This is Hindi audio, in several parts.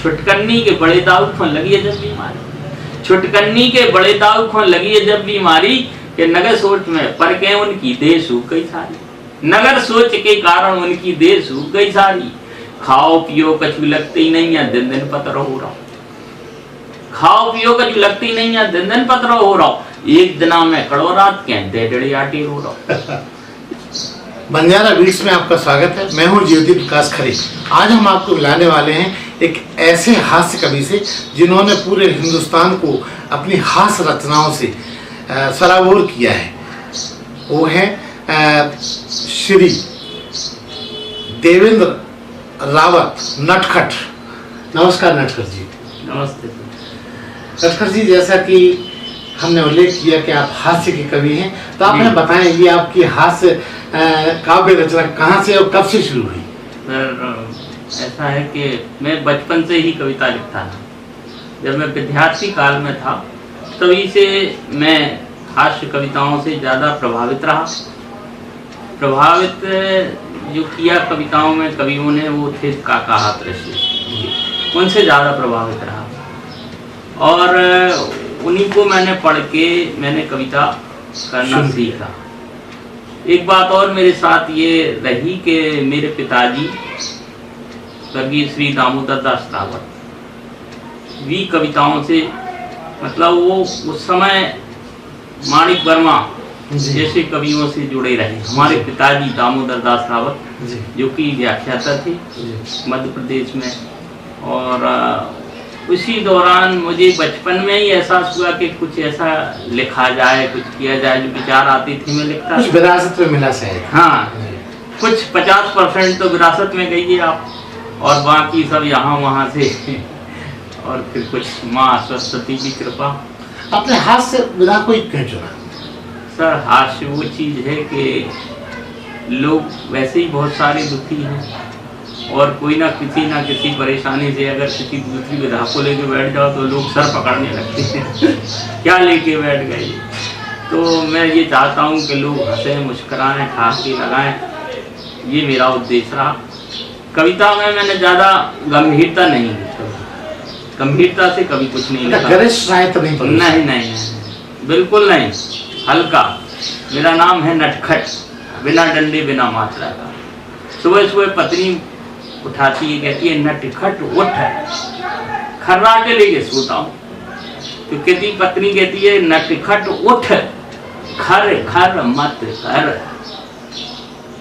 छुटकन्नी के बड़े दाऊ खों लगी है जब बीमारी, छुटकन्नी के बड़े दाऊ खों लगी है जब बीमारी, कि नगर सोच में पर के उनकी देह सूख गई सारी, नगर सोच के कारण उनकी देह सूख गई सारी। खाओ पियो कछु लगते ही नहीं है, दिन दिन पत्र हो रहा, खाओ पियो कछु लगती ही नहीं है, दिन दिन पत्र हो रहा, एक दिना में कड़ो रात के डेढ़ आटी रो रहा। बंजारा बीट्स में आपका स्वागत है। मैं हूं ज्योति प्रकाश खरे। आज हम आपको मिलाने वाले हैं एक ऐसे हास्य कवि से जिन्होंने पूरे हिंदुस्तान को अपनी हास्य रचनाओं से सराबोर किया है। वो है श्री देवेंद्र रावत नटखट। नमस्कार नटखट जी। नमस्ते नटखट जी, जैसा कि हमने उल्लेख किया कि आप हास्य के कवि हैं, तो आप हमें बताएं ये आपकी हास्य काव्य रचना कहाँ से और कब से शुरू हुई? सर ऐसा है कि मैं बचपन से ही कविता लिखता था। जब मैं विद्यार्थी काल में था तभी से मैं हास्य कविताओं से ज़्यादा प्रभावित रहा। प्रभावित जो किया कविताओं में कवियों ने वो थे काका हाथरसी, उनसे ज़्यादा प्रभावित रहा और उन्हीं को मैंने पढ़ के मैंने कविता करना सीखा। एक बात और मेरे साथ ये रही कि मेरे पिताजी स्वर्गीय श्री दामोदर दास रावत भी कविताओं से, मतलब वो उस समय माणिक वर्मा जैसे कवियों से जुड़े रहे। हमारे पिताजी दामोदर दास रावत जो कि व्याख्याता थे मध्य प्रदेश में, और उसी दौरान मुझे बचपन में ही एहसास हुआ कि कुछ ऐसा लिखा जाए, कुछ किया जाए। जो विचार आती थी मैं लिखता, कुछ विरासत में मिला शायद। हाँ, कुछ 50% तो विरासत में गई है आप, और बाकी सब यहाँ वहाँ से और फिर कुछ माँ सरस्वती की कृपा। अपने हाथ से विधा को क्यों चुना? सर हास्य वो चीज़ है कि लोग वैसे ही बहुत सारे दुखी हैं और कोई ना किसी परेशानी से अगर किसी दूसरी विधा को लेके बैठ जाओ तो लोग सर पकड़ने लगते हैं क्या लेके बैठ गए। तो मैं ये चाहता हूँ कि लोग हंसें, मुस्कराएं, ठहाके लगाएं, ये मेरा उद्देश्य रहा। कविता में मैंने ज़्यादा गंभीरता नहीं लिखी, गंभीरता से कभी कुछ नहीं लिखा। नहीं, बिल्कुल नहीं, हल्का। मेरा नाम है नटखट, बिना डंडे बिना मात्रा का। सुबह सुबह पत्नी उठाती है, कहती है नटखट उठ, खर्रा के लेके सोता हूँ। तो कहती पत्नी कहती है नटखट उठ, खर खर मत कर,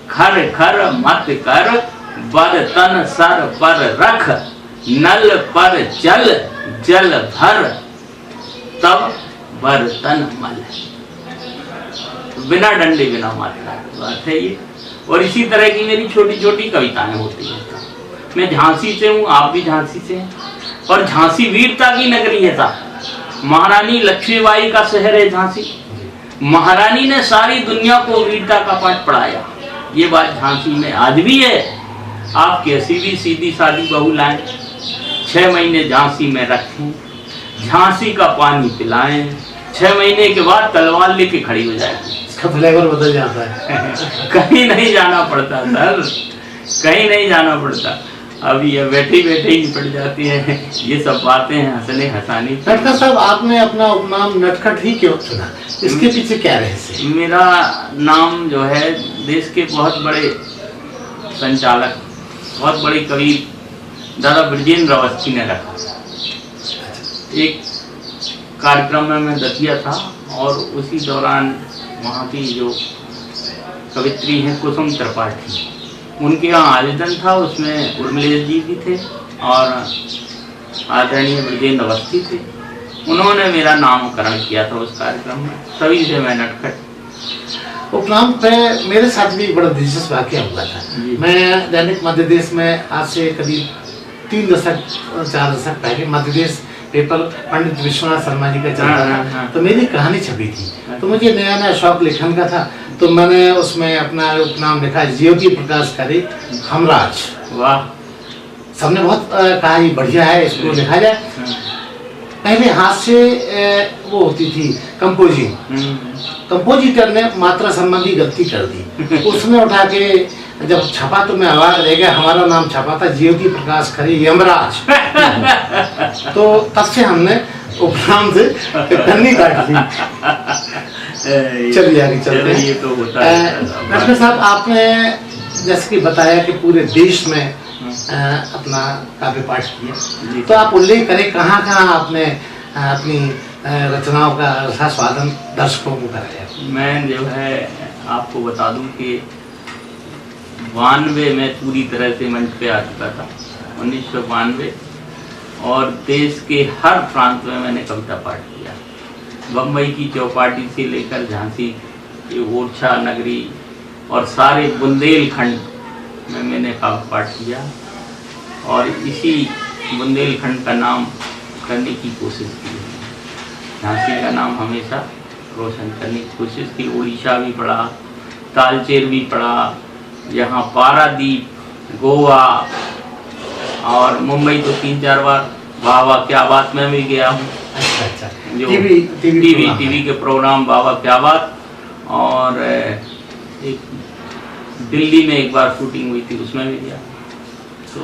खर खर मत कर, बर्तन सर पर रख, नल पर जल जल भर, तब बर्तन मल। बिना डंडे बिना मात्रा बात है ये। और इसी तरह की मेरी छोटी छोटी कविताएं होती हैं। मैं झांसी से हूँ, आप भी झांसी से हैं, और झांसी वीरता की नगरी है साहब। महारानी लक्ष्मीबाई का शहर है झांसी। महारानी ने सारी दुनिया को वीरता का पाठ पढ़ाया। ये बात झांसी में आज भी है। आप कैसी भी सीधी सादी बहू लाएं, 6 महीने झांसी में रखें, झांसी का पानी पिलाएं, 6 महीने के बाद तलवार लेके खड़ी हो जाएगी। इसका फ्लेवर बदल जाता है कहीं नहीं जाना पड़ता सर, कहीं नहीं जाना पड़ता। अभी ये बैठे बैठे ही निपट जाती है। ये सब बातें हैं हंसने हंसानी। नटखट साहब, आपने अपना उपनाम नटखट ही क्यों चुना? इसके पीछे क्या रहस्य? मेरा नाम जो है देश के बहुत बड़े संचालक, बहुत बड़े कवि दादा ब्रजेंद्र अवस्थी ने रखा। एक कार्यक्रम में मैं दतिया था और उसी दौरान वहाँ की जो कवित्री हैं कुसुम त्रिपाठी, उनके यहाँ आयोजन था। उसमें उर्मिलेश जी भी थे और आदरणीय ब्रजेंद्र अवस्थी थे। उन्होंने मेरा नामकरण किया था उस कार्यक्रम में, तभी से मैं नटखट। उपनाम पे मेरे साथ भी बड़ा दिलचस्प वाकया हुआ था। मैं दैनिक मध्य देश में आज से करीब 3 दशक 4 दशक पहले मध्य देश पेपर पंडित विश्वनाथ शर्मा जी का चलता था, तो मेरी कहानी छपी थी। तो मुझे नया नया शौक लेखन का था, तो मैंने उसमें अपना उपनाम लिखा ज्योति प्रकाश खरे हमराज। वाह, सबने बहुत कहा ये बढ़िया है, इसको लिखा जाए। पहले हाथ से वो होती थी कंपोजिंग, कंपोजिटर ने मात्रा संबंधी गलती कर दी। उसने उठा के जब छपा तो मैं अवाक रह गया, हमारा नाम छपा था ज्योति प्रकाश खरे यमराज। तो तब से हमने उपनाम से कन्नी काट ली। चलिए आगे चलते हैं। ये तो होता है। डॉक्टर साहब, आपने जैसे कि बताया कि पूरे देश में अपना काव्य पाठ किया, तो आप उल्लेख करें कहाँ कहाँ आपने अपनी रचनाओं का रसास्वादन दर्शकों को कराया? मैं जो है आपको बता दूं कि 92 में पूरी तरह से मंच पे आ चुका था, 1992, और देश के हर प्रांत में मैंने कविता पाठ किया। बम्बई की चौपाटी से लेकर झांसी की ओरछा नगरी और सारे बुंदेलखंड में मैंने काव्य पाठ किया, और इसी बुंदेलखंड का नाम करने की कोशिश की। झांसी का नाम हमेशा रोशन करने की कोशिश की। उड़ीसा भी पढ़ा, तालचेर भी पढ़ा, यहाँ पारादीप, गोवा और मुंबई तो 3-4 बार। वाह वाह क्या बात में भी गया हूँ। अच्छा, जो टीवी के प्रोग्राम वाह वाह क्या बात, और एक दिल्ली में एक बार शूटिंग हुई थी, उसमें भी गया। तो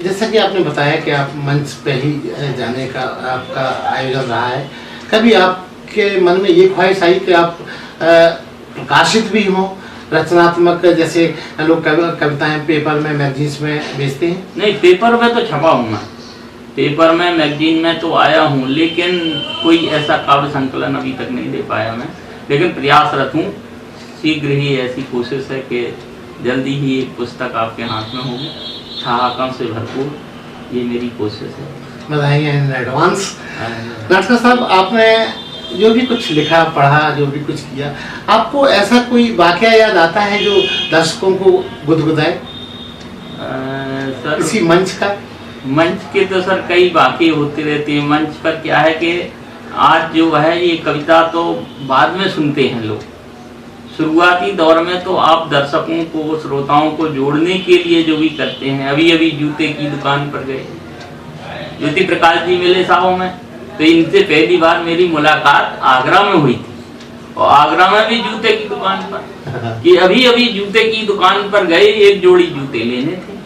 जैसा कि आपने बताया कि आप मंच पे ही जाने का आपका आयोजन रहा है, कभी आपके मन में ये ख्वाहिश आई कि आप प्रकाशित भी हों, रचनात्मक, जैसे लोग कविताएं पेपर में मैगजीन्स में बेचते हैं? नहीं, पेपर में तो छपा हूँ मैं, पेपर में मैगजीन में तो आया हूँ, लेकिन कोई ऐसा काव्य संकलन अभी तक नहीं दे पाया मैं, लेकिन प्रयासरत हूँ। शीघ्र ही ऐसी कोशिश है कि जल्दी ही एक पुस्तक आपके हाथ में होगी, छाहाकम से भरपूर, ये मेरी कोशिश है। बधाई इन एडवांस। डॉक्टर साहब, आपने जो भी कुछ लिखा, पढ़ा, जो भी कुछ किया, आपको ऐसा कोई वाकया याद आता है जो दर्शकों को गुदगुदाए? सर, किसी मंच का? मंच के तो सर कई वाकये होते रहते हैं। मंच पर क्या है कि आज जो है ये कविता तो बाद में सुनते हैं लोग, शुरुआती दौर में तो आप दर्शकों को, श्रोताओं को जोड़ने के लिए जो भी करते हैं। अभी अभी जूते की दुकान पर गए, ज्योति प्रकाश जी मिले साहब में, तो इनसे पहली बार मेरी मुलाकात आगरा में हुई थी, और आगरा में भी जूते की दुकान पर, कि अभी अभी जूते की दुकान पर गए, एक जोड़ी जूते लेने थे।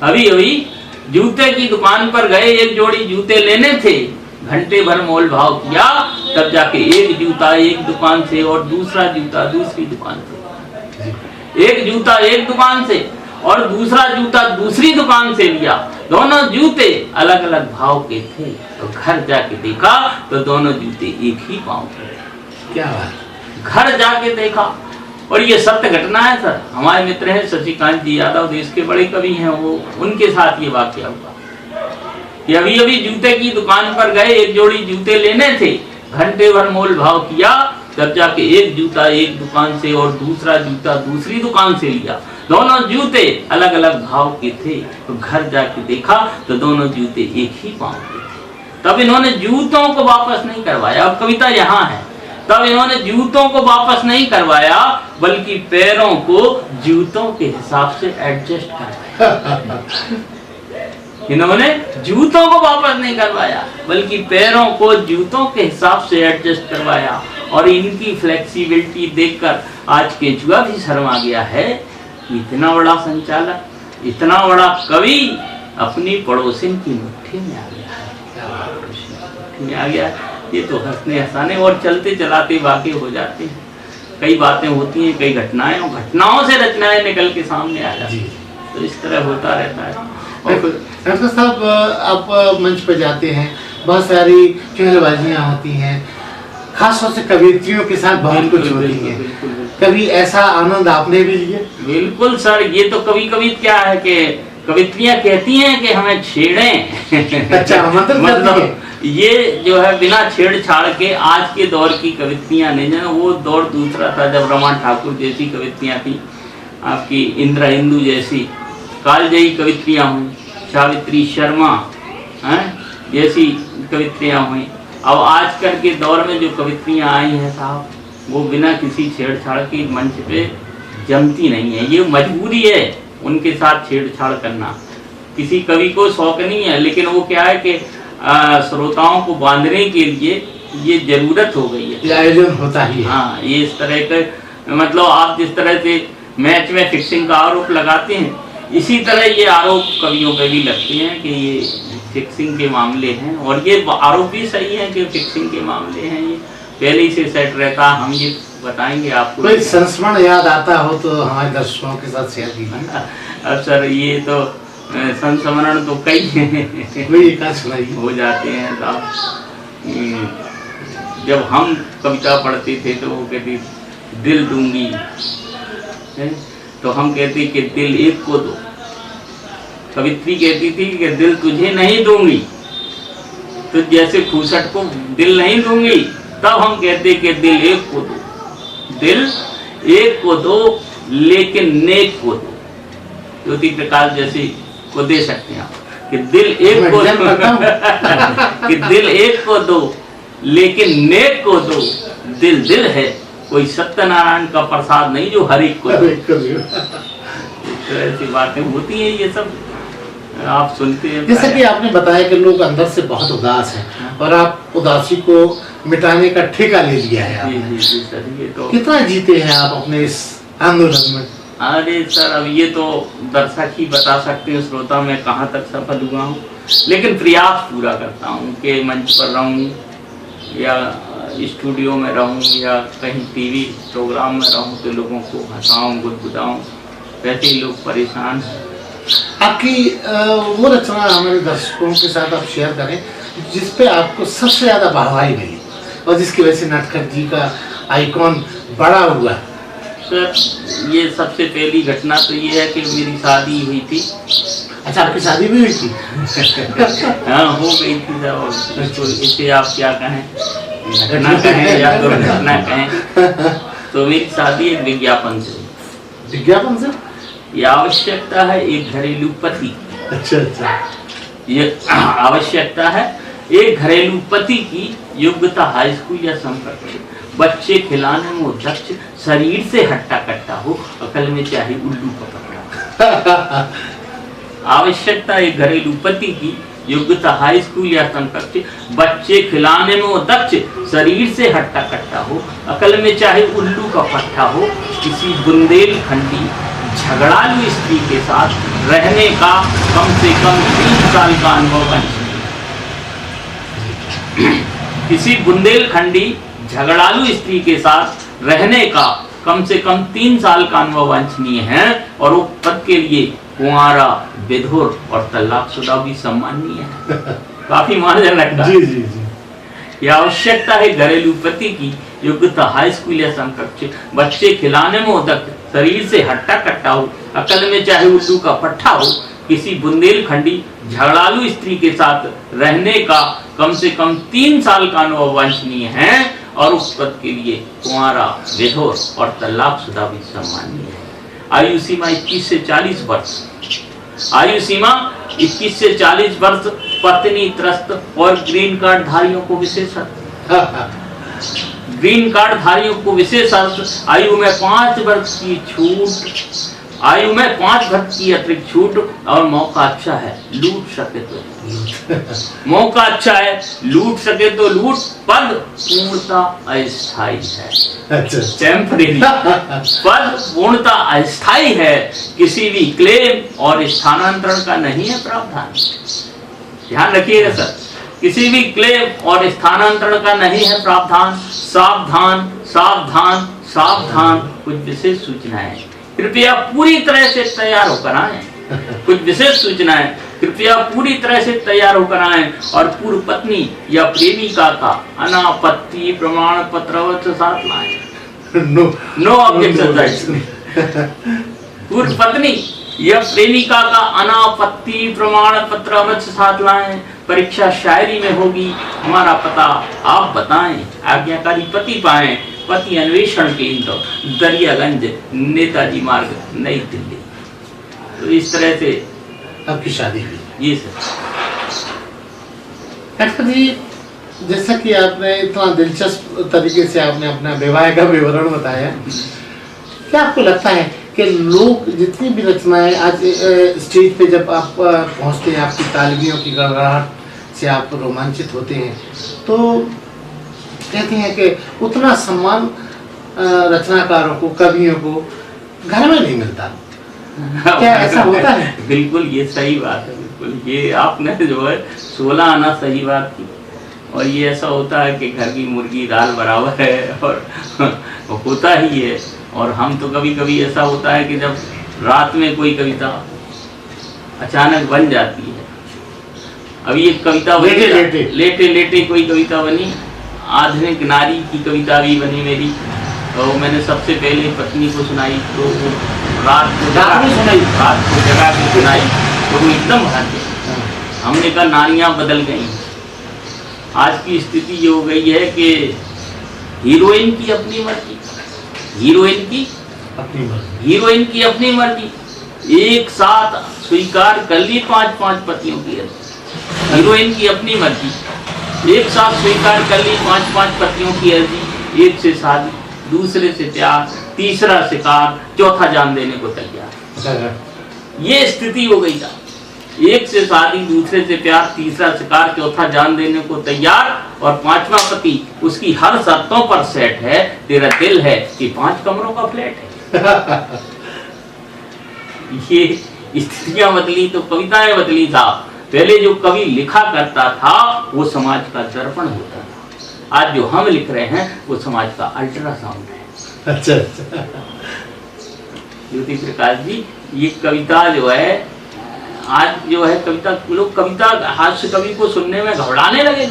अभी अभी जूते की दुकान पर गए, एक जोड़ी जूते लेने थे, घंटे भर मोल भाव किया, तब जाके एक जूता एक दुकान से और दूसरा जूता दूसरी दुकान से, एक जूता एक दुकान से और दूसरा जूता दूसरी दुकान से लिया। दोनों जूते अलग अलग भाव के थे, तो घर जाके देखा तो दोनों जूते एक ही पांव के। क्या बात! घर जाके देखा, और ये सत्य घटना है सर। हमारे मित्र हैं शशिकांत जी यादव, देश के बड़े कवि हैं, वो उनके साथ ये वाकया हुआ कि अभी अभी जूते की दुकान पर गए, एक जोड़ी जूते लेने थे, घंटे भर मोल भाव किया, तब जाके एक जूता एक दुकान से और दूसरा जूता दूसरी दुकान से लिया। दोनों जूते अलग अलग भाव के थे, तो घर जाके देखा तो दोनों जूते एक ही पांव के थे। तब इन्होंने जूतों को वापस नहीं करवाया, अब कविता यहाँ है, तब इन्होंने जूतों को वापस नहीं करवाया, बल्कि पैरों को जूतों के हिसाब से एडजस्ट करवाया। इन्होंने जूतों को वापस नहीं करवाया, बल्कि पैरों को जूतों के हिसाब से एडजस्ट करवाया। और इनकी फ्लेक्सिबिलिटी देखकर आज केंचुआ भी शर्मा गया है। इतना बड़ा संचालक, इतना बड़ा कवि अपनी पड़ोसिन की मुट्ठी में आ गया है, मुट्ठी में आ गया। ये तो हंसने हंसाने और चलते चलाते वाकई हो जाते हैं। कई बातें होती हैं, कई घटनाएं, और घटनाओं से रचनाएं निकल के सामने आ जाती हैं, तो इस तरह होता रहता है। डॉक्टर साहब, आप मंच पर जाते हैं, बहुत सारी चुगलबाजियाँ होती हैं, खासतौर से कवियत्रियों के साथ बहुत कुछ होती है। कभी ऐसा आनंद आपने भी लिया? बिल्कुल सर, ये तो कभी कभी क्या है कि कवित्रियाँ कहती हैं कि हमें छेड़ें। अच्छा, मतलब ये जो है बिना छेड़छाड़ के आज के दौर की कवित्रियाँ नहीं है, वो दौर दूसरा था जब रमा ठाकुर जैसी कवित्रियाँ थी, आपकी इंदिरा हिंदू जैसी कालजयी कवित्रियाँ हुई, सावित्री शर्मा जैसी कवित्रियाँ हुई। अब आजकल के दौर में जो कवित्रियाँ आई हैं साहब, वो बिना किसी छेड़छाड़ के मंच पे जमती नहीं है। ये मजबूरी है उनके साथ छेड़छाड़ करना, किसी कवि को शौक नहीं है, लेकिन वो क्या है कि श्रोताओं को बांधने के लिए ये जरूरत हो गई है, ये आयोजन होता ही है। हाँ, ये इस तरह के, मतलब आप जिस तरह से मैच में फिक्सिंग का आरोप लगाते हैं, इसी तरह ये आरोप कवियों पे भी लगते हैं कि ये फिक्सिंग के मामले हैं। और ये आरोप भी सही है कि फिक्सिंग के मामले हैं, ये पहले ही से सेट रहता। हम ये बताएंगे आपको। कोई संस्मरण याद आता हो तो हमारे दर्शकों के साथ शेयर कीजिए। अब सर ये तो संस्मरण तो कई कोई एक आध सुनाइए। हो जाते हैं साहब। जब हम कविता पढ़ते थे तो वो कहती दिल दूंगी, तो हम कहते कि दिल एक को दो। कवित्री कहती थी कि दिल तुझे नहीं दूंगी, तो जैसे फूसट को दिल नहीं दूंगी, तब हम कहते कि दिल एक को दो, दिल एक को दो लेकिन नेक को दो। ज्योति प्रकाश जैसे को दे सकते हैं आप कि दिल एक को कि दिल एक को दो लेकिन नेक को दो। दिल दिल है, कोई सत्यनारायण का प्रसाद नहीं जो हर एक को दो। तो ऐसी बातें होती हैं, ये सब आप सुनते हैं। जैसा कि आपने बताया कि लोग अंदर से बहुत उदास हैं और आप उदासी को मिटाने का ठेका ले लिया है आपने। जी सर, ये तो कितना जीते हैं आप अपने इस आंदोलन में? अरे सर, अब ये तो दर्शक ही बता सकते हैं, श्रोता मैं कहाँ तक सफल हुआ हूँ, लेकिन प्रयास पूरा करता हूँ कि मंच पर रहूँ या स्टूडियो में रहूँ या कहीं टीवी प्रोग्राम में रहूँ तो लोगों को हंसाऊँ, गुदगुदाऊँ। वैसे ही लोग परेशान हैं। आपकी वो रचना हमारे दर्शकों के साथ आप शेयर करें जिस पे आपको सबसे ज्यादा वाहवाही मिली और जिसकी वजह से नटखट जी का आइकॉन बड़ा हुआ। सर ये सबसे पहली घटना तो ये है कि मेरी शादी हुई थी। अच्छा, आपकी शादी भी हुई थी? हाँ, हो गई थी सर। इसको इसे आप क्या कहें, घटना कहें या दुर्घटना कहें, तो मेरी शादी एक विज्ञापन से। विज्ञापन से? ये आवश्यकता है एक घरेलू पति। अच्छा। ये आवश्यकता है एक घरेलू पति की योग्यता हाई स्कूल या समकक्ष, बच्चे खिलाने में दक्ष, शरीर से हट्टा कट्टा हो, अकल में चाहे उल्लू का पकड़ा। आवश्यकता एक घरेलू पति की योग्यता हाई स्कूल या समकक्ष, बच्चे खिलाने में वो दक्ष, शरीर से हट्टा कट्टा हो, अकल में चाहे उल्लू का पट्टा हो, किसी बुंदेलखंडी झगड़ालू स्त्री के साथ रहने का कम से कम 3 साल का अनुभव वांछनीय। किसी बुंदेलखंडी झगड़ालू स्त्री के साथ रहने का कम से कम 3 साल का अनुभव वांछनीय है, और वो पद के लिए कुंवारा, विधुर और तलाकशुदा भी सम्माननीय है। काफी मानजनक है। जी। यह आवश्यकता है घरेलू पति की योग्यता हाई स्कूल या समकक्ष, बच्चे खिलाने में उदक, शरीर से हट्टा कट्टा हो, अकल में चाहे उल्लू का पट्टा हो, किसी बुंदेलखंडी झगड़ालू स्त्री के साथ रहने का कम से कम 3 साल का अनुभव वांछनीय है, और उस पद के लिए कुंवारा, विधुर और तलाकशुदा भी सम्माननीय है। आयु सीमा 21 से 40 वर्ष। आयु सीमा 21 से 40 वर्ष, पत्नी त्रस्त और ग्रीन कार्ड धारियों को विशेष ग्रीन कार्ड धारियों को विशेष आयु में 5 वर्ष की छूट, आयु में 5 वर्ष की अतिरिक्त छूट, और मौका अच्छा है लूट सके तो मौका अच्छा है लूट सके तो लूट, पद पूर्णता अस्थायी है। टेम्परेरी पद पूर्णता अस्थायी है, किसी भी क्लेम और स्थानांतरण का नहीं है प्रावधान। ध्यान रखिएगा सर, किसी भी क्लेम और स्थानांतरण का नहीं है प्रावधान। सावधान सावधान सावधान, कुछ विशेष सूचनाएं कृपया पूरी तरह से तैयार होकर आए। कुछ विशेष सूचनाएं कृपया पूरी तरह से तैयार होकर आए, और पूर्व पत्नी या प्रेमिका का अनापत्ति प्रमाण पत्र साथ लाएं। No objection. पूर्व पत्नी या प्रेमिका का अनापत्ति प्रमाण पत्र अवश्य साथ लाएं। परीक्षा शायरी में होगी, हमारा पता आप बताएं, आज्ञाकारी पति पाएं। पति अन्वेषण केंद्र, दरियागंज, नेताजी मार्ग, नई दिल्ली। तो इस तरह से आपकी शादी हुई? जी सर। डॉक्टर जी, जैसा कि आपने इतना दिलचस्प तरीके से आपने अपना विवाह का विवरण बताया, क्या आपको लगता है कि लोग जितनी भी रचनाएं आज स्टेज पे जब आप पहुंचते हैं, आपकी तालियों की गड़गड़ाहट से आप रोमांचित होते हैं, तो कहते हैं कि उतना सम्मान रचनाकारों को, कवियों को घर में नहीं मिलता। क्या ऐसा होता है? बिल्कुल ये सही बात है, बिल्कुल ये आपने जो है 16 आना सही बात की। और ये ऐसा होता है कि घर की मुर्गी दाल बराबर है, और होता ही है। और हम तो कभी कभी ऐसा होता है कि जब रात में कोई कविता अचानक बन जाती है, अभी एक कविता बनी, लेटे लेटे कोई कविता बनी, आधुनिक नारी की कविता भी बनी मेरी, और मैंने सबसे पहले पत्नी को सुनाई, तो वो रात को जगा के सुनाई, तो वो एकदम भाग गई। हमने कहा नारियां बदल गई। आज की स्थिति ये हो गई है कि हीरोइन की अपनी मर्जी, हीरोइन की अपनी मर्जी, एक साथ स्वीकार कर ली 5-5 पतियों की अर्जी। हीरोइन की अपनी मर्जी, एक साथ स्वीकार कर ली 5-5 पतियों की अर्जी। एक से शादी, दूसरे से प्यार, तीसरा शिकार, चौथा जान देने को तैयार। ये स्थिति हो गई था। एक से शादी, दूसरे से प्यार, तीसरा शिकार, चौथा जान देने को तैयार, और 5वां पति उसकी हर शर्तों पर सेट है। तेरा दिल है कि 5 कमरों का फ्लैट है। ये स्थितियां बदली तो कविताएं बदली था। पहले जो कवि लिखा करता था वो समाज का दर्पण होता था, आज जो हम लिख रहे हैं वो समाज का अल्ट्रासाउंड है। अच्छा। ज्योति प्रकाश जी, ये कविता जो है, आज जो है कविता, लोग कविता हास्य कवि को सुनने में घबराने लगे।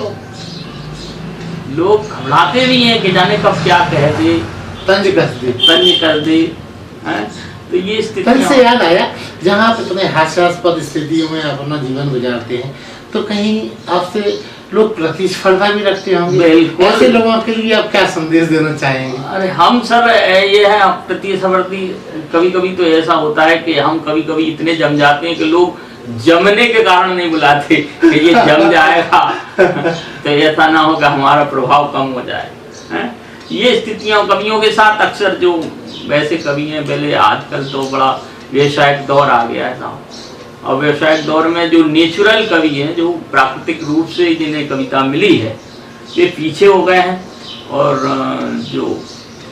लोग घबराते भी हैं कि जाने कब क्या कह दे, तंज कर दे। तो ये स्थिति से याद आया, जहाँ आप इतने हास्यास्पद स्थितियों में अपना जीवन गुजारते हैं, तो कहीं आपसे लोग प्रतिस्पर्धा भी रखते होंगे। ऐसे लोगों के लिए आप क्या संदेश देना चाहेंगे? अरे हम सर ये है प्रतिस्पर्धी, कभी कभी तो ऐसा होता है कि हम कभी कभी इतने जम जाते हैं कि लोग जमने के कारण नहीं बुलाते कि ये जम जाएगा तो ऐसा ना हो कि हमारा प्रभाव कम हो जाए, है? ये स्थितियां कवियों के साथ अक्सर, जो वैसे कवि हैं पहले, आजकल तो बड़ा व्यावसायिक दौर आ गया है साहब। और व्यावसायिक दौर में जो नेचुरल कवि हैं, जो प्राकृतिक रूप से जिन्हें कविता मिली है, ये पीछे हो गए हैं, और जो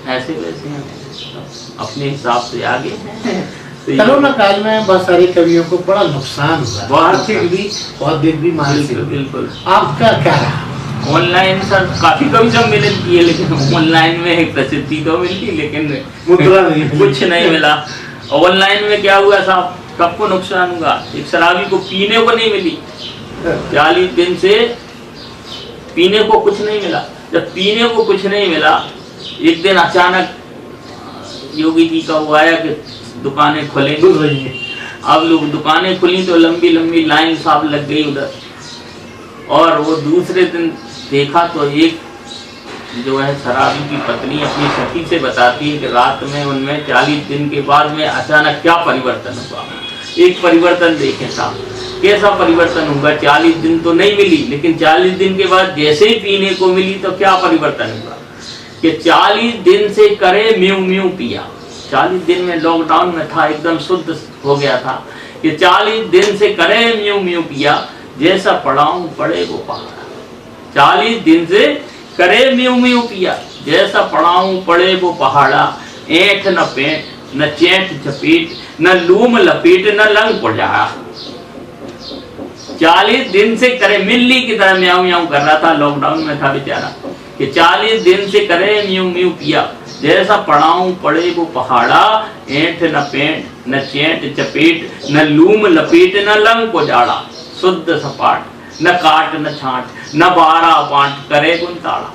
ऐसे वैसे हैं अपने हिसाब से आगे हैं। कोरोना काल में बहुत सारे कवियों को बड़ा नुकसान हुआ, आर्थिक भी, बौद्धिक भी, मानसिक भी। बिल्कुल। आपका क्या रहा? ऑनलाइन सर काफी कविता मिलन की है, लेकिन ऑनलाइन में एक प्रसिद्धि तो मिली, लेकिन मुद्रा नहीं, कुछ नहीं मिला। ऑनलाइन में क्या हुआ साहब, सबको नुकसान हुआ। एक शराबी को पीने को नहीं मिली, 40 दिन से पीने को कुछ नहीं मिला। जब पीने को कुछ नहीं मिला, एक दिन अचानक योगी जी का वो आया कि दुकानें खुले। अब लोग दुकानें खुली तो लंबी लंबी लाइन साहब लग गई उधर। और वो दूसरे दिन देखा तो एक जो है शराबी की पत्नी अपनी सखी से बताती है कि रात में उनमें 40 दिन के बाद में अचानक क्या परिवर्तन हुआ। एक परिवर्तन देखें साहब, कैसा परिवर्तन हुआ। 40 दिन तो नहीं मिली, लेकिन 40 दिन के बाद जैसे ही पीने को मिली तो क्या परिवर्तन हुआ कि 40 दिन से करे म्यू म्यू पिया। 40 दिन में लॉकडाउन में था, एकदम शुद्ध हो गया था कि 40 दिन से करे म्यू म्यू पिया, जैसा पढ़ाऊं पढ़े वो पहाड़ा। 40 दिन से करे म्यू म्यू पिया, जैसा पढ़ाऊं पढ़े वो पहाड़ा। ऐठ न पेट न चैट झपेट, न लूम लपेट न लंग पड़ा। 40 दिन से करे, मिल्ली की तरह म्याऊ म्याऊ कर रहा था, लॉकडाउन में था बेचारा, कि 40 दिन से करे म्यू म्यू पिया, जैसा पढ़ाऊं पढ़े वो पहाड़ा। ऐठ न पेट न चैट चपेट, न लूम लपेट न लंग को जाड़ा। शुद्ध सपाट न काट न छाट, न 12 पांट करे गुंताड़ा।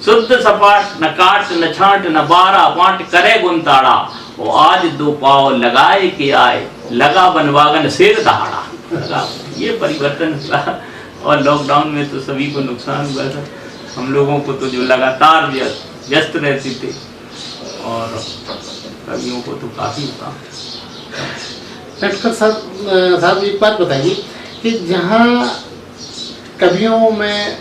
शुद्ध सपाट न काट न छाट, न 12 पांट करे गुंताड़ा। वो आज 2 पाव लगाए के आए, लगा बनवागन सिर दहाड़ा। ये परिवर्तन हुआ। और लॉकडाउन में तो सभी को नुकसान हुआ था, हम लोगों को तो जो लगातार व्यस्त रहते थे, और कवियों को तो काफी हुआ। डॉक्टर साहब एक बात बताइए कि जहाँ कवियों में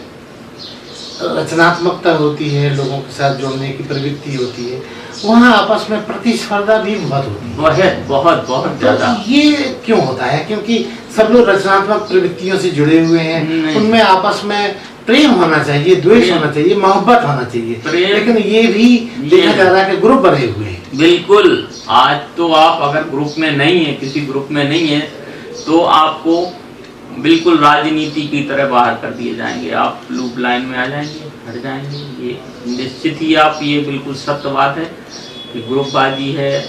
रचनात्मकता होती है, लोगों के साथ जुड़ने की प्रवृत्ति होती है, वहाँ आपस में प्रतिस्पर्धा भी बहुत होती है। बहुत बहुत ज्यादा। तो ये क्यों होता है? क्योंकि सब लोग रचनात्मक प्रवृत्तियों से जुड़े हुए हैं, उनमें आपस में प्रेम होना चाहिए, द्वेष होना चाहिए, मोहब्बत होना चाहिए, लेकिन ये भी देखा जा रहा है कि ग्रुप बने हुए हैं। बिल्कुल, आज तो आप अगर ग्रुप में नहीं है, किसी ग्रुप में नहीं है, तो आपको बिल्कुल राजनीति की तरह बाहर कर दिए जाएंगे, आप लूप लाइन में आ जाएंगे, हट जाएंगे। ये निश्चित ही आप, ये बिल्कुल सत्य बात है कि ग्रुपबाजी है,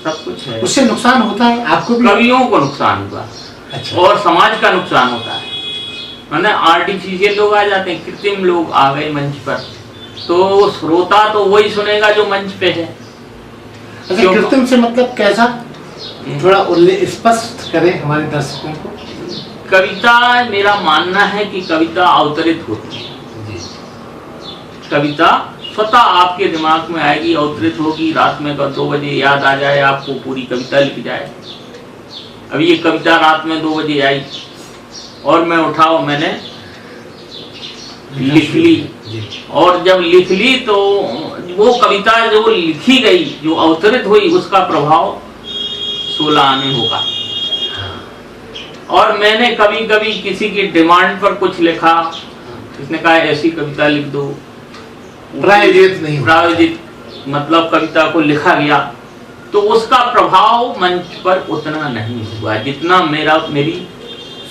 सब कुछ है। उससे नुकसान होता है आपको भी? कवियों को नुकसान हुआ। अच्छा। और समाज का नुकसान होता है, माने आर्टिफिशियल लोग आ जाते हैं, कृत्रिम लोग आ गए मंच पर, तो श्रोता तो वही सुनेगा जो मंच पे है। अच्छा, कृत्रिम से मतलब कैसा, थोड़ा स्पष्ट करें हमारे दर्शकों को। कविता, मेरा मानना है कि कविता अवतरित होती है। कविता स्वतः आपके दिमाग में आएगी, अवतरित होगी, रात में 2 बजे याद आ जाए आपको, पूरी कविता लिख जाए। अभी ये कविता रात में 2 बजे आई और मैं उठा और मैंने लिख ली, और जब लिख ली तो वो कविता जो लिखी गई, जो अवतरित हुई, उसका प्रभाव 16 आने होगा। और मैंने कभी कभी किसी की डिमांड पर कुछ लिखा, किसने कहा ऐसी कविता लिख दो, प्रायोजित नहीं, प्रायोजित मतलब कविता को लिखा गया, तो उसका प्रभाव मंच पर उतना नहीं हुआ जितना मेरी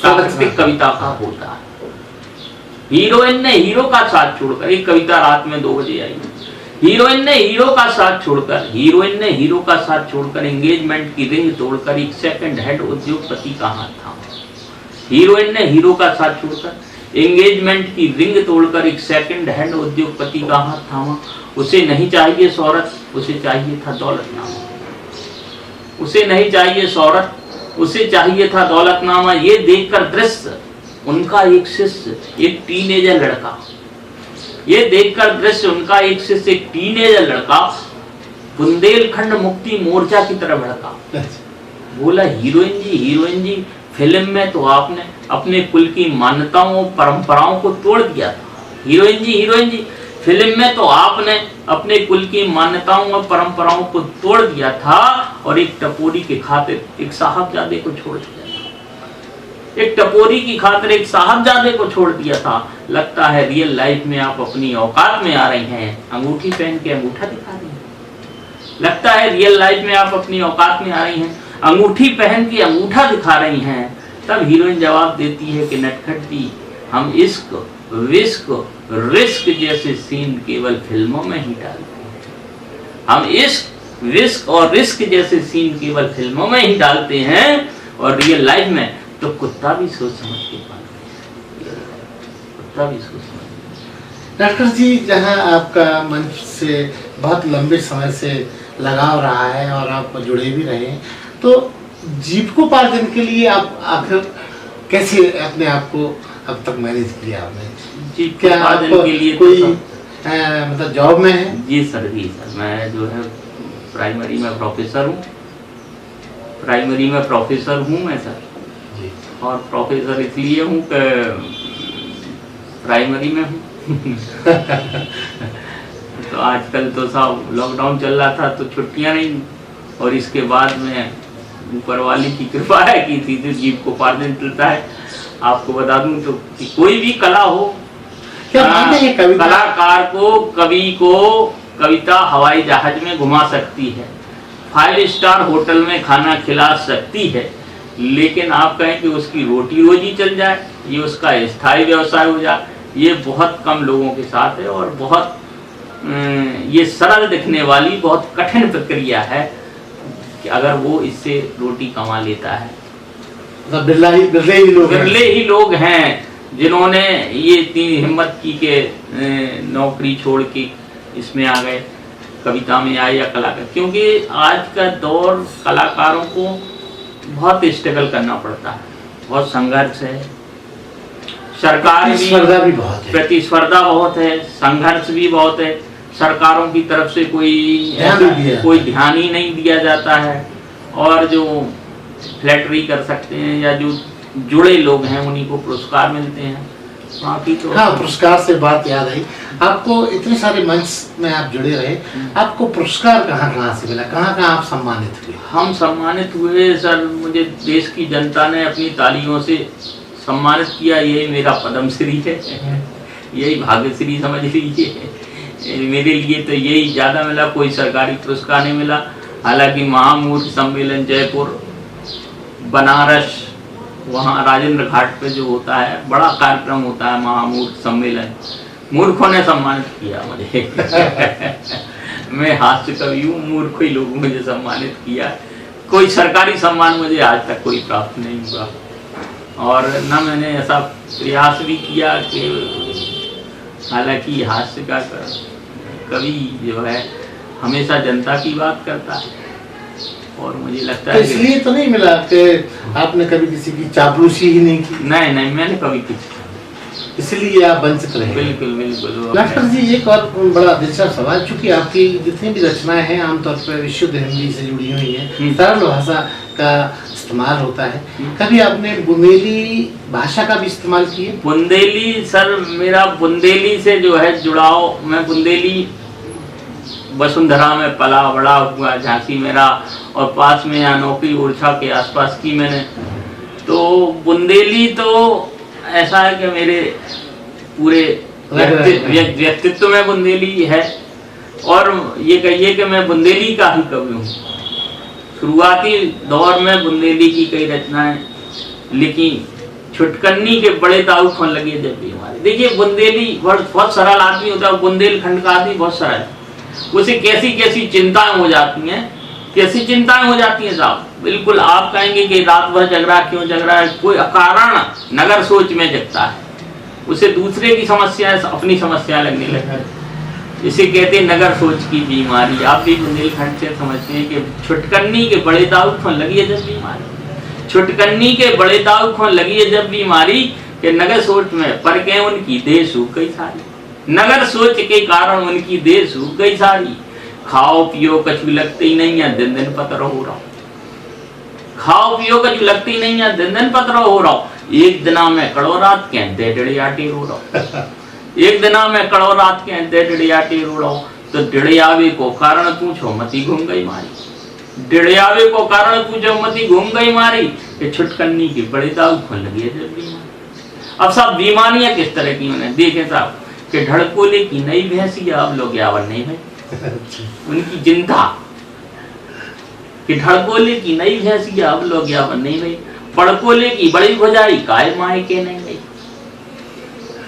प्राकृतिक कविता का होता है। हीरोइन ने हीरो का साथ छोड़कर, एक कविता रात में 2 बजे आई, हीरोइन ने हीरो का साथ छोड़कर, हीरोइन ने हीरो का साथ छोड़कर एंगेजमेंट की रिंग तोड़कर एक सेकंड हैंड उद्योगपति का हाथ थामा। हीरोइन ने हीरो का साथ छोड़कर एंगेजमेंट की रिंग तोड़कर एक सेकंड हैंड उद्योगपति का हाथ थामा। उसे नहीं चाहिए शोहरत, उसे चाहिए था दौलतनामा। उसे नहीं चाहिए शोहरत, उसे चाहिए था दौलतनामा। ये देखकर दृश्य उनका एक शिष्य, एक टीनेजर लड़का, ये देखकर दृश्य उनका एक शिष्य, एक टीनेजर लड़का बुंदेलखंड मुक्ति मोर्चा की तरफ भड़का। बोला, हीरोइन जी, फिल्म में तो आपने अपने कुल की मान्यताओं और परंपराओं को तोड़ दिया था। हीरोइन जी, फिल्म में तो आपने अपने कुल की मान्यताओं और परंपराओं को तोड़ दिया था और एक टपोरी के खातिर एक साहबजादे को छोड़ दिया था। एक टपोरी की खातिर एक साहबजादे को छोड़ दिया था। लगता है रियल लाइफ में आप अपनी औकात में आ रही हैं, अंगूठी पहन के अंगूठा दिखा रही हैं। लगता है रियल लाइफ में आप अपनी औकात में आ रही हैं, अंगूठी पहन के अंगूठा दिखा रही हैं। तब हीरोइन जवाब देती है कि नटखट जी, हम इश्क, विश्क, रिस्क जैसे सीन केवल फिल्मों में ही डालते हैं। हम इश्क, विश्क और रिस्क जैसे सीन केवल फिल्मों में ही डालते हैं, और रियल लाइफ में तो कुत्ता भी सोच समझ के पालते हैं, कुत्ता भी सोच समझ। डॉक्टर जी, जहां आपका मंच से बहुत लंबे समय से लगाव रहा है और आप जुड़े भी रहे, तो जीविकोपार्जन के लिए आप आखिर कैसे अपने आप को अब तक मैनेज किया आपने? क्या आप के लिए कोई मतलब जॉब में है? जी सर, मैं जो है प्राइमरी में प्रोफेसर हूँ, प्राइमरी में प्रोफेसर हूँ मैं सर जी। और प्रोफेसर इसलिए हूँ कि प्राइमरी में हूँ। तो आजकल तो सब लॉकडाउन चल रहा था तो छुट्टियाँ नहीं, और इसके बाद में ऊपर वाली की कृपा है कि सीधे जीविकोपार्जन चलता है। आपको बता दूं तो कि कोई भी कला हो, कलाकार को, कवि को कविता हवाई जहाज में घुमा सकती है, 5 स्टार होटल में खाना खिला सकती है, लेकिन आप कहें कि उसकी रोटी रोजी चल जाए, ये उसका स्थायी व्यवसाय हो जाए, ये बहुत कम लोगों के साथ है। और बहुत ये सरल दिखने वाली बहुत कठिन प्रक्रिया है कि अगर वो इससे रोटी कमा लेता है। बिरले ही लोग हैं जिन्होंने ये इतनी हिम्मत की कि नौकरी छोड़ के इसमें आ गए, कविता में आए या कलाकार। क्योंकि आज का दौर कलाकारों को बहुत स्ट्रगल करना पड़ता है, बहुत संघर्ष है, सरकार भी बहुत है, प्रतिस्पर्धा बहुत है, संघर्ष भी बहुत है, सरकारों की तरफ से कोई ध्यान ही नहीं दिया जाता है, और जो फ्लैटरी कर सकते हैं या जो जुड़े लोग हैं उन्हीं को पुरस्कार मिलते हैं, बाकी तो। हाँ, पुरस्कार से बात याद आई, आपको इतने सारे मंच में आप जुड़े रहे, आपको पुरस्कार कहाँ से मिला, कहाँ आप सम्मानित हुए? हम सम्मानित हुए सर, मुझे देश की जनता ने अपनी तालियों से सम्मानित किया, ये मेरा पद्मश्री है। यही भाग्यश्री समझ लीजिए। मेरे लिए तो यही ज़्यादा मिला, कोई सरकारी पुरस्कार नहीं मिला। हालांकि महामूर्ख सम्मेलन जयपुर, बनारस, वहाँ राजेंद्र घाट पे जो होता है बड़ा कार्यक्रम होता है महामूर्ख सम्मेलन, मूर्खों ने सम्मानित किया मुझे। मैं हास्य कवि हूँ, मूर्ख ही लोगों ने मुझे सम्मानित किया। कोई सरकारी सम्मान मुझे आज तक कोई प्राप्त नहीं हुआ, और न मैंने ऐसा प्रयास भी किया कि, हालांकि हास्य का कवि जो है हमेशा जनता की बात करता है, और मुझे लगता है इसलिए तो नहीं मिला कि आपने कभी किसी की चापलूसी ही नहीं की। नहीं, मैंने कभी कुछ, इसलिए आप वंचित रहे। बिल्कुल बिल्कुल। डॉक्टर जी, एक और बड़ा दिलचस्प सवाल, चूंकि आपकी जितनी भी रचनाएं हैं आमतौर पर शुद्ध हिंदी से जुड़ी हुई हैं, सरल भाषा का इस्तेमाल होता है, कभी आपने बुंदेली भाषा का भी इस्तेमाल किया? बुंदेली, सर मेरा बुंदेली से जो है जुड़ाव, मैं बुंदेली वसुंधरा में पला बड़ा हुआ, झांसी मेरा, और पास में यहाँ नौकरी ओरछा के आसपास की मैंने, तो बुंदेली तो ऐसा है कि मेरे पूरे व्यक्तित्व में बुंदेली है, और ये कहिए कि मैं बुंदेली का ही कवि हूँ। शुरुआती दौर में बुंदेली की कई रचनाएं लिखी, छुटकन्नी के बड़े दाऊ खोन लगे जब भी हमारे। देखिए बुंदेली बहुत सरल आदमी होता है, बुंदेलखंड का आदमी बहुत सरल है, उसे कैसी कैसी चिंताएं हो जाती हैं, कैसी चिंताएं हो जाती हैं साहब। बिल्कुल आप कहेंगे कि रात भर जग रहा, क्यों जग रहा है, कोई अकारण नगर सोच में जगता है, उसे दूसरे की समस्या अपनी समस्या लगने लगती है, इसे कहते हैं नगर सोच की बीमारी। आप भी बुंदेलखंड से समझते हैं कि छुटकन्नी के बड़े दाऊ खोन लगी है जब बीमारी, छुटकन्नी के बड़े दाऊ खोन लगी है जब बीमारी, कि नगर सोच में पर के उनकी देह सूख गई सारी, नगर सोच के कारण उनकी देह सूख गई सारी। खाओ पियो कछु लगते ही नहीं है, दिन दिन पत्र हो रहा, खाओ पियो कछु लगते ही नहीं है, दिन दिन पत्र हो रहा। एक दिना में कड़ो रात के डेढ़ियाटी रो रहा, एक दिना में कड़ो रात के डेढ़ियाटी रो रहा। तो डिड़ियावे को कारण पूछो मती घूम गई मारी, डिड़ियावे को कारण पूछो मती घूम गई मारी, कि छुटकन्नी की बड़ी दाऊ खोन लगी है जब बीमारी। अब साहब बीमारियां किस तरह की उन्हें देखे साहब, कि ढड़कोले की नई भैंसी अब लोग यावन नहीं है, उनकी चिंता कि ढड़कोले की नई भैंसी अब लोग यावन नहीं गई, पड़कोले की बड़ी भुजाई काय माए के नहीं गई,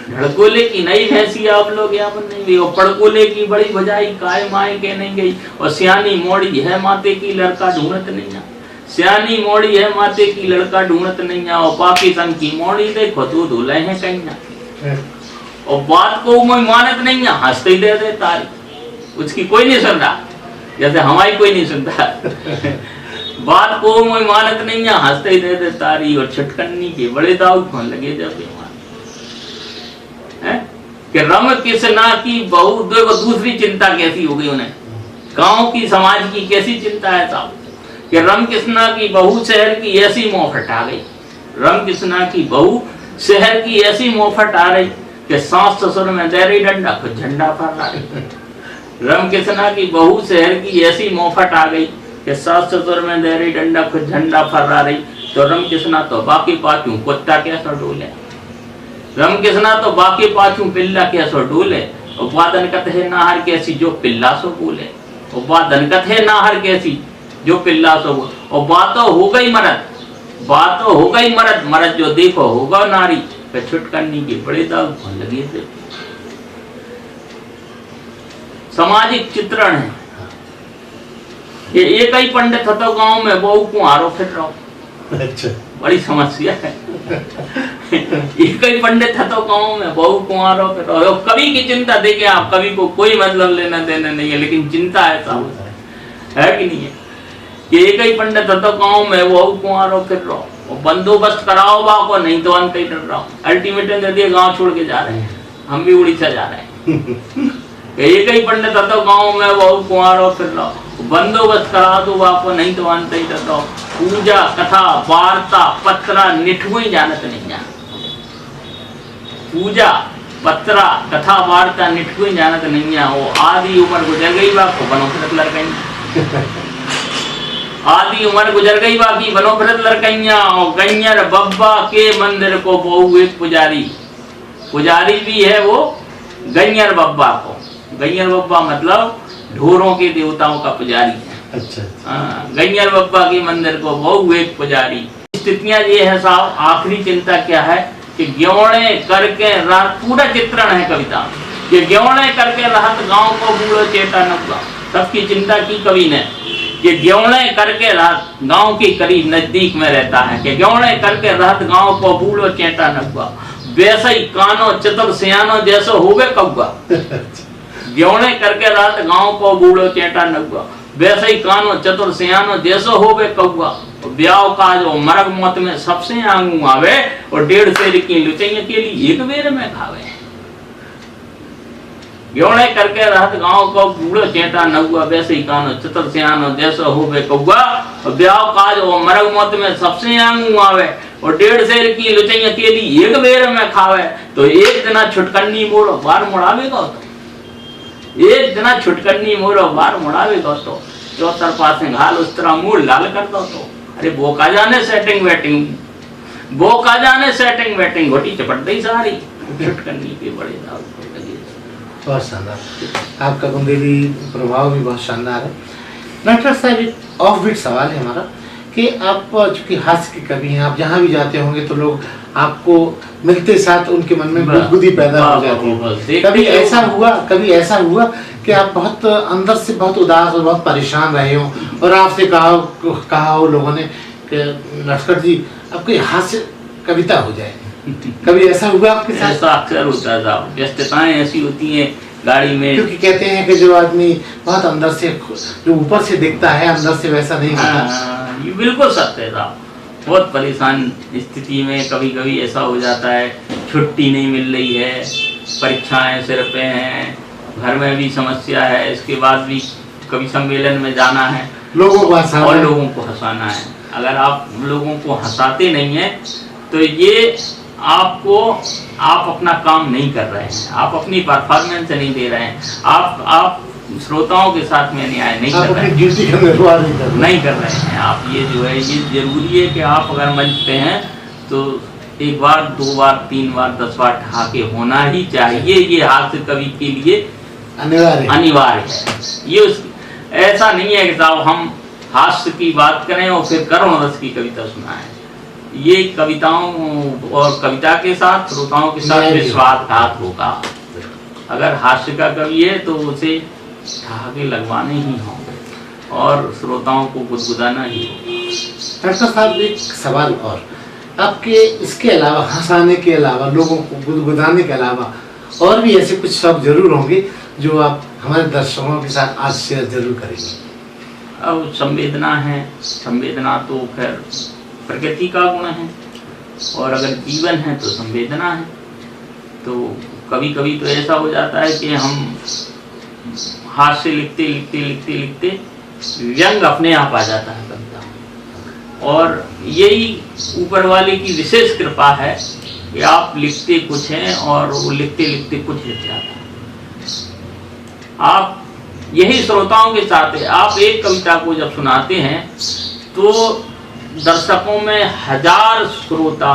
ढड़कोले की नई भैंसी अब लोग यावन नहीं गई, और पड़कोले की बड़ी भुजाई काय माए के नहीं गई। और सियानी मोड़ी है माते की लड़का ढूंढत नहीं आ, सियानी मोड़ी है माते की लड़का ढूंढत नहीं आ, और पाकिस्तान की मोड़ी देखो तो दूल्हे हैं कहीं ना, और बात को मैं मानत नहीं है, हंसते ही दे तारी, उसकी कोई नहीं सुन रहा, जैसे हमारी कोई नहीं सुनता। बात को मैं मानत नहीं है, हंसते ही दे तारी, और छुटकन्नी के बड़े दाऊ खोन लगे जब कि रम किसना की बहू। देखो दूसरी चिंता कैसी हो गई उन्हें, गांव की समाज की कैसी चिंता है साहब, कि रम किसना की बहू शहर की ऐसी मोहफट आ गई, रम किसना की बहू शहर की ऐसी मोहफट आ रही, कि सास ससुर में दे रही डंडा खुद झंडा फहरा रही। रम किसना की बहू शहर की ऐसी मोहफट आ गई, कि सास ससुर में दे रही डंडा खुद झंडा फहरा रही। तो रम किसना तो बाकी पाछू कुत्ता कैसा डोले, रम किसना तो बाकी पाछू पिल्ला कैसा डोले, और बादन कत है नाहर कैसी जो पिल्ला सो बोले, और बादन कत है नाहर कैसी जो पिल्ला सो बोले। और बातों हो गई मरद, बातों हो गई मरद, मरद जो देखो होगा नारी, छुटकन्नी के बड़े दाग खोन लगे थे। सामाजिक चित्रण है ये, एक ही पंडित था गांव में बहू को हारो फिर रहो। अच्छा, बड़ी समस्या है। एक ही पंडित था तो गांव में बहू को हारो फिर रहो। कवि की चिंता देखिए आप, कवि को कोई मतलब लेना देना नहीं है, लेकिन चिंता है साहब, है कि नहीं है, कि एक ही पंडित था तो गांव में बहू को हारो फिर रहो, बंदोबस्त कराओ बाको, नहीं तो अंत ही डर रहा हूँ। अल्टीमेटम दे दिए, गांव छोड़ के जा रहे हैं, हम भी उड़ीसा जा रहे हैं। एक ही पंडित था तो गांव में वो कुंवारो फिर रहा, बंदोबस्त करा दो बाको, नहीं तो अंत ही डर रहा हूँ। पूजा कथा वार्ता पत्रा निठुई जानत नहीं जा, पूजा पत्रा कथा वार्ता निठुई जानत नहीं जा। वो आदि उम्र गुजर गई बाको, बनो फिरत लड़कई, आदि उम्र गुजर गई बाकी बनो फिरत लड़कइया। और गैयर बब्बा के मंदिर को बहु एक पुजारी, पुजारी भी है वो गैयर बब्बा को। गैयर बब्बा मतलब ढोरों के देवताओं का पुजारी है। अच्छा। गैयर बब्बा के मंदिर को बहु एक पुजारी। स्थितियां ये है साहब, आखिरी चिंता क्या है कि ग्योड़े करके रात, पूरा चित्रण है कविता कि ग्योड़े करके रात गांव को बूढ़ो चेता न हुआ। सबकी चिंता की कवि ने कि ग्योड़े करके रात गांव के करीब नजदीक में रहता है कि ग्योड़े करके रात गांव को बूढ़ो चेता न हुआ, वैसे ही कानो चतुर सियानो जैसो होवे कौआ। ग्योड़े करके रात गांव को बूढ़ो चेता न हुआ, वैसे ही कानो चतुर सियानो जैसो होवे कौआ। ब्याह का जो मरग मौत में सबसे आंगू आवे और 1.5 सेर की लुचैया के लिए एक बेर में खावे। ग्योड़े करके रहत गांव को बूढ़ो चेता न हुआ, वैसे ही कानो चतुर सियानो जैसो होवे कौआ। ब्याह का जो मरग मौत में सबसे आंगू आवे और 1.5 सेर की लुचैया के लिए एक बेर में खावे। तो एक दिना छुटकन्नी मोरो बार मुड़ावेगा, तो एक दिना छुटकन्नी मोरो बार मुड़ावेगा, तो चौथर पासे घाल उस तरह मुंह लाल कर दो। तो अरे वो का जाने सेटिंग वेटिंग, वो का जाने सेटिंग वेटिंग, घोटी चपट गई सारी छुटकन्नी के बड़े दाव। बहुत शानदार, आपका बुंदेली प्रभाव भी बहुत शानदार है। डॉक्टर साहब, एक ऑफ बीट सवाल है हमारा कि आप चूंकि हास्य के कवि हैं, आप जहाँ भी जाते होंगे तो लोग आपको मिलते साथ उनके मन में गुदगुदी पैदा हो जाती है। कभी ऐसा हुआ कि आप बहुत अंदर से बहुत उदास और बहुत परेशान रहे हो और आपसे कहा हो लोगों ने कि नटखट जी आपकी हास्य कविता हो जाए? कभी ऐसा हुआ आपके साथ? ऐसा अक्सर होता था, व्यस्तताएं ऐसी होती हैं गाड़ी में, क्योंकि कहते हैं कि जो आदमी बहुत अंदर से, जो ऊपर से दिखता है अंदर से वैसा नहीं होता। ये बिल्कुल सत्य था। बहुत परेशान स्थिति में कभी कभी ऐसा हो जाता है, छुट्टी नहीं मिल रही है, परीक्षाएं सिर पे हैं, घर में भी समस्या है, इसके बाद भी कभी सम्मेलन में जाना है, लोगों को हंसाना है। अगर आप लोगों को हंसाते नहीं हैं तो ये आप अपना काम नहीं कर रहे हैं, आप अपनी परफॉर्मेंस नहीं दे रहे हैं, आप श्रोताओं के साथ में न्याय नहीं कर रहे हैं, ड्यूटी का निर्वाह नहीं कर रहे हैं। आप ये जो है, ये जरूरी है कि आप अगर मंच पे हैं तो 1 बार 2 बार 3 बार 10 बार ठहाके होना ही चाहिए। ये हास्य कवि के लिए अनिवार्य है। ये ऐसा नहीं है कि साहब हम हास्य की बात करें और फिर करुण रस की कविता सुनाएं। ये कविताओं और कविता के साथ श्रोताओं के साथ विश्वासघात होगा। अगर हास्य का कवि है तो उसे ठहाके लगवाने ही होंगे और श्रोताओं को गुदगुदाना ही होगा। डॉक्टर साहब, एक सवाल और, आपके इसके अलावा, हंसाने के अलावा, लोगों को गुदगुदाने के अलावा और भी ऐसे कुछ शब्द जरूर होंगे जो आप हमारे दर्शकों के साथ आज शेयर जरूर करेंगे? अब संवेदना है, संवेदना तो खैर प्रकृति का गुण है, और अगर जीवन है तो संवेदना है। तो कभी कभी तो ऐसा हो जाता है कि हम हाथ से लिखते लिखते लिखते लिखते व्यंग अपने आप आ जाता है कविता में, और यही ऊपर वाले की विशेष कृपा है कि आप लिखते कुछ हैं और वो लिखते लिखते कुछ लिख जाता है। आप यही श्रोताओं के साथ है, आप एक कविता को जब सुनाते हैं तो दर्शकों में 1000 श्रोता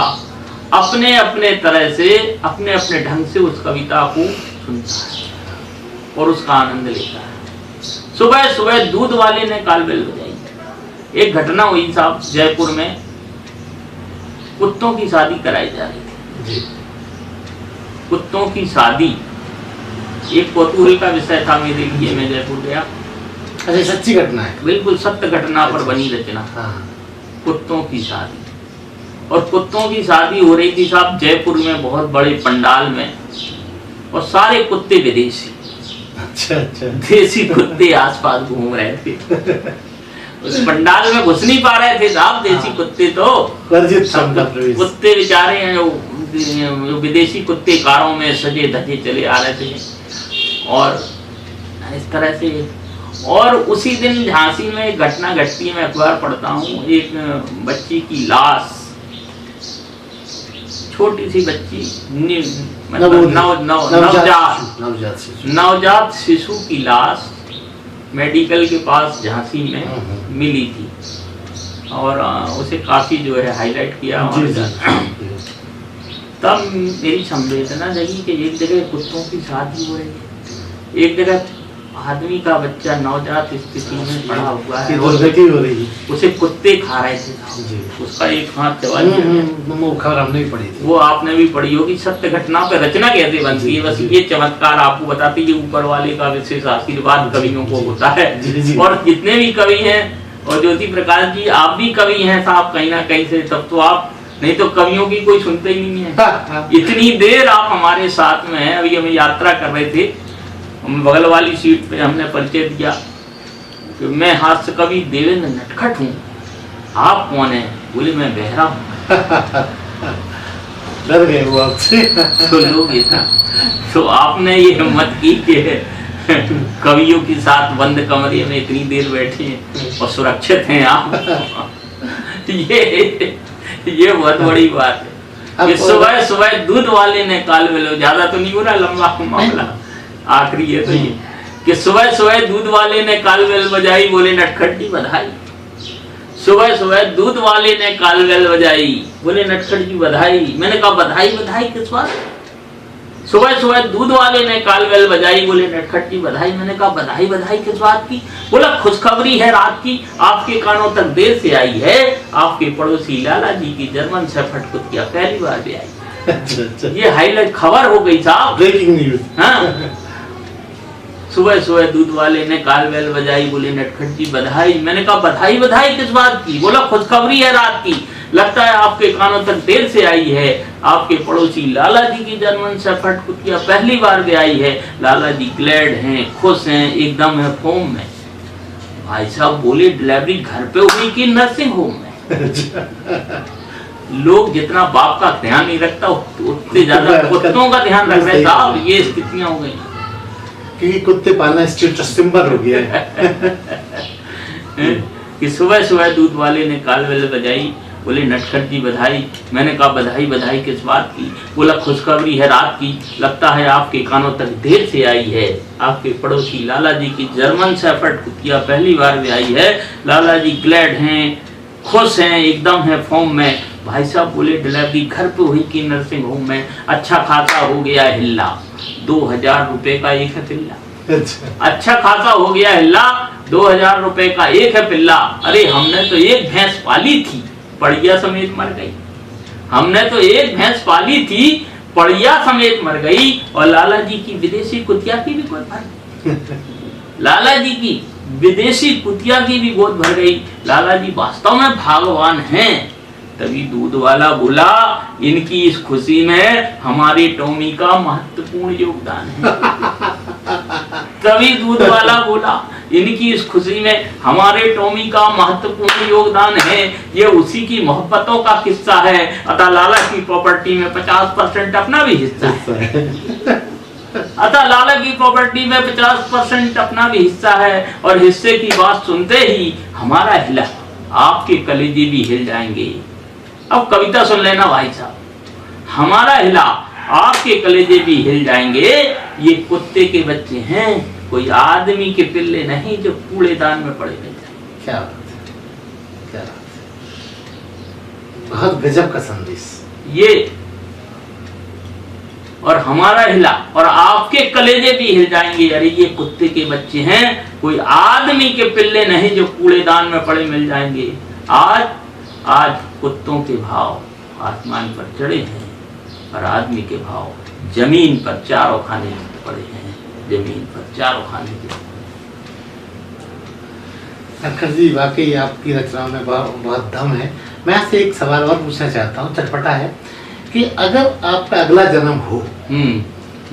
अपने अपने तरह से, अपने अपने ढंग से उस कविता को सुनता है और उसका आनंद लेता है। सुबह सुबह दूध वाले ने कालबेल बजाई। एक घटना हुई साहब, जयपुर में कुत्तों की शादी कराई जा रही थी। कुत्तों की शादी एक कौतूहल का विषय था मेरे लिए। मैं जयपुर गया। अच्छा, सच्ची घटना है? बिल्कुल सत्य घटना पर बनी रचना। हाँ। कुत्तों की शादी, और कुत्तों की शादी हो रही थी साहब जयपुर में बहुत बड़े पंडाल में, और सारे कुत्ते विदेशी। अच्छा अच्छा। देसी कुत्ते आसपास घूम रहे थे। उस पंडाल में घुस नहीं पा रहे थे साहब देसी कुत्ते, तो कुत्ते बेचारे हैं जो विदेशी कुत्ते कारों में सजे धजे चले आ रहे थे और इस तरह से। और उसी दिन झांसी में एक घटना घटती है, मैं अखबार पढ़ता हूँ, एक बच्ची की लाश, छोटी सी बच्ची, नवजात शिशु की लाश मेडिकल के पास झांसी में मिली थी, और उसे काफी जो है हाईलाइट किया। तब मेरी संवेदना जगी कि एक जगह कुत्तों की शादी हो रही है, एक जगह आदमी का बच्चा नवजात स्थिति में पड़ा हुआ है, दुर्गति हो रही है, उसे कुत्ते खा रहे थे जी। उसका एक हाथ चबा लिया। वो खबर हमने भी पढ़ी थी। वो आपने भी पढ़ी होगी। सत्य घटना पे रचना कैसे बनती है, बस ये चमत्कार आपको बताती है। ऊपर वाले का विशेष आशीर्वाद कवियों को होता है। और जितने भी कवि हैं, और ज्योति प्रकाश जी आप भी कवि हैं साहब कहीं ना कहीं से, तब तो आप, नहीं तो कवियों की कोई सुनते ही नहीं है। इतनी देर आप हमारे साथ में हैं। अभी हम यात्रा कर रहे थे, हम बगल वाली सीट पे हमने परिचय दिया कि मैं हास्य कवि देवेंद्र नटखट हूँ, आप कौन हैं? बोले मैं बहरा हूँ। डर गए वो आपसे। तो लोग ये था, तो आपने ये हिम्मत की कि कवियों के साथ बंद कमरे में इतनी देर बैठे हैं और सुरक्षित हैं आप। ये बहुत बड़ी बात है। कि सुबह सुबह दूध वाले ने काल बेलो, ज्यादा तो नहीं हो रहा लंबा मामला, आखिरी है तो ये कि सुबह सुबह दूध वाले ने काल बेल बजाई, बोले नटखट जी बधाई। सुबह सुबह दूध वाले ने काल बेल बजाई, बोले नटखट जी बधाई। मैंने कहा बधाई बधाई किस बात? सुबह सुबह दूध वाले ने काल बेल बजाई, बोले नटखट जी बधाई। मैंने कहा बधाई बधाई किस बात की? बोला खुशखबरी है रात की, आपके कानों तक देर से आई है, आपके पड़ोसी लाला जी की जर्मन शेफर्ड कुतिया पहली बार भी आई। अच्छा। ये हाईलाइट खबर हो गई साहब, ब्रेकिंग न्यूज। हाँ। सुबह सुबह दूध वाले ने काल बेल बजाई, बोले नटखट जी बधाई। मैंने कहा बधाई बधाई किस बात की? बोला खुशखबरी है रात की, लगता है आपके कानों तक देर से आई है, आपके पड़ोसी लाला जी की जर्मन शेफर्ड कुतिया पहली बार भी आई है। लाला जी ग्लैड हैं, खुश हैं, एकदम है फॉर्म में। भाई साहब बोले डिलीवरी घर पे हुई कि नर्सिंग होम में? लोग जितना बाप का ध्यान नहीं रखता उतने ज्यादा कुत्तों का ध्यान रख रहे साहब। ये स्थितियां हो गई क्योंकि कुत्ते पालना स्टेटस सिंबल हो गया है। कि सुबह सुबह दूध वाले ने काल बेल बजाई, बोले नटखट जी बधाई। मैंने कहा बधाई बधाई किस बात की? बोला खुशखबरी है रात की, लगता है आपके कानों तक देर से आई है, आपके पड़ोसी लाला जी की जर्मन शेफर्ड कुतिया पहली बार भी आई है। लाला जी ग्लैड हैं, खुश हैं, एकदम है फॉर्म में। भाई साहब बोले डिलीवरी घर पे हुई कि नर्सिंग होम में? अच्छा खासा हो गया हिल्ला, 2000 रुपए का एक है पिल्ला। अच्छा खासा हो गया हिल्ला, 2000 रुपए का एक है पिल्ला। अरे हमने तो एक भैंस पाली थी, पड़िया समेत मर गई। हमने तो एक भैंस पाली थी, पड़िया समेत मर गई। और लाला जी की विदेशी कुतिया की भी गोद भर लाला जी की विदेशी कुतिया की भी गोद भर गई। लाला जी वास्तव में भागवान हैं। तभी दूध वाला बोला इनकी इस खुशी में हमारे टॉमी का महत्वपूर्ण योगदान है। तभी दूध वाला बोला इनकी इस खुशी में हमारे टॉमी का महत्वपूर्ण योगदान है, ये उसी की मोहब्बतों का किस्सा है। अतः लाला की प्रॉपर्टी में 50% अपना भी हिस्सा है। अतः लाला की प्रॉपर्टी में 50% अपना भी हिस्सा है। और हिस्से की बात सुनते ही हमारा हिला, आपके कलेजे भी हिल जाएंगे। अब कविता सुन लेना भाई साहब, हमारा हिला आपके कलेजे भी हिल जाएंगे। ये कुत्ते के बच्चे हैं, कोई आदमी के पिल्ले नहीं जो कूड़ेदान में पड़े नहीं जाए। क्या बात है, क्या बात है, बहुत गजब का संदेश ये। और हमारा हिला और आपके कलेजे भी हिल जाएंगे। अरे ये कुत्ते के बच्चे हैं, कोई आदमी के पिल्ले नहीं जो कूड़ेदान में पड़े मिल जाएंगे। आज कुत्तों के भाव आसमान पर चढ़े हैं और आदमी के भाव जमीन पर चारों खाने पड़े हैं, जमीन पर चारों खाने के। नटखट जी वाकई आपकी रचनाओं में बहुत दम है। मैं आपसे एक सवाल और पूछना चाहता हूँ, चटपटा है, कि अगर आपका अगला जन्म हो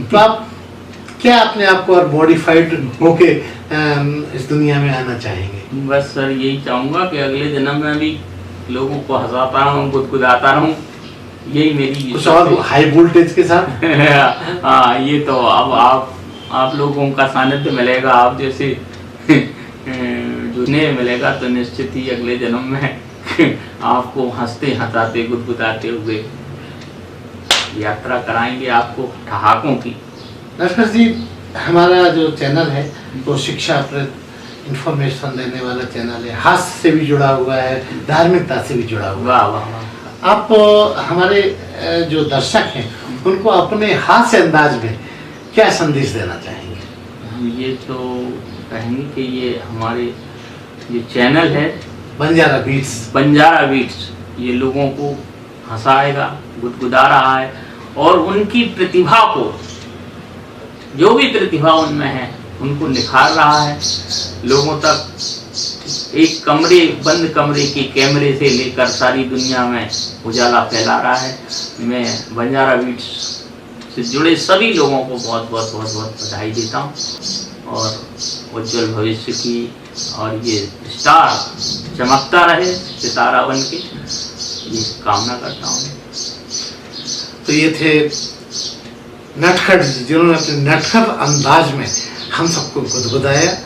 तो आप क्या अपने आप को और मॉडिफाइड होके इस दुनिया में आना चाहेंगे? बस सर यही चाहूंगा कि अगले जन्म में भी लोगों को हंसाता रहूं, गुदगुदाता रहूं, यही मेरी कुछ और हाई वोल्टेज के साथ। हाँ, ये तो अब आप लोगों का सानिध्य मिलेगा, आप जैसे जुड़ने मिलेगा तो निश्चित ही अगले जन्म में आपको हंसते हंसाते गुदगुदाते हुए यात्रा कराएंगे आपको ठहाकों की। नटखट जी, हमारा जो चैनल है वो शिक्षा इंफॉर्मेशन देने वाला चैनल है, हास्य से भी जुड़ा हुआ है, धार्मिकता से भी जुड़ा हुआ है। वाह वाह वाह। आप हमारे जो दर्शक हैं उनको अपने हास्य अंदाज में क्या संदेश देना चाहेंगे? हम ये तो कहेंगे कि ये हमारे ये चैनल है बंजारा बीट्स, ये लोगों को हंसाएगा, गुदगुदा रहा है और उनकी प्रतिभा को, जो भी प्रतिभा उनमें है उनको निखार रहा है, लोगों तक एक बंद कमरे के कैमरे से लेकर सारी दुनिया में उजाला फैला रहा है। मैं बंजारा बीट्स से जुड़े सभी लोगों को बहुत बहुत बहुत बहुत बधाई देता हूँ और उज्जवल भविष्य की, और ये स्टार चमकता रहे सितारा बन के, ये कामना करता हूँ। तो ये थे नटखट जी, जिन्होंने अपने नटखट अंदाज में हम सबको गुदगुदाया।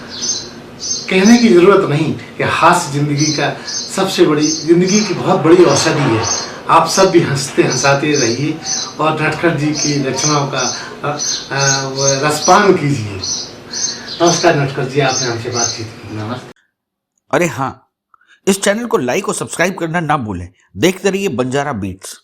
कहने की जरूरत नहीं कि हास्य जिंदगी का सबसे बड़ी, जिंदगी की बहुत बड़ी औषधि है। आप सब भी हंसते हंसाते रहिए और नटखट जी की रचनाओं का रसपान कीजिए। नमस्कार नटखट जी, आपने हमसे बातचीत की। नमस्ते। अरे हाँ, इस चैनल को लाइक और सब्सक्राइब करना ना भूलें। देखते रहिए बंजारा बीट्स।